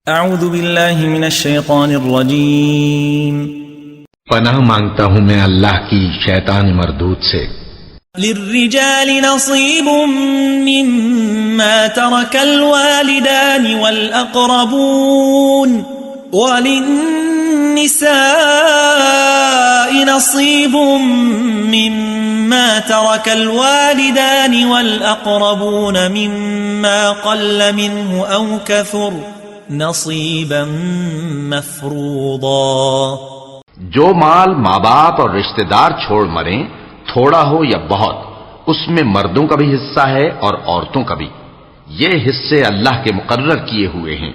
اعوذ باللہ من الشیطان الرجیم پناہ مانگتا ہوں میں اللہ کی شیطان مردود سے۔ للرجال نصیب مما ترک الوالدان والاقربون وللنساء نصیب مما ترک الوالدان والاقربون مما قل منه او کثر نصیبا مفروضا۔ جو مال ماں باپ اور رشتہ دار چھوڑ مریں، تھوڑا ہو یا بہت، اس میں مردوں کا بھی حصہ ہے اور عورتوں کا بھی۔ یہ حصے اللہ کے مقرر کیے ہوئے ہیں۔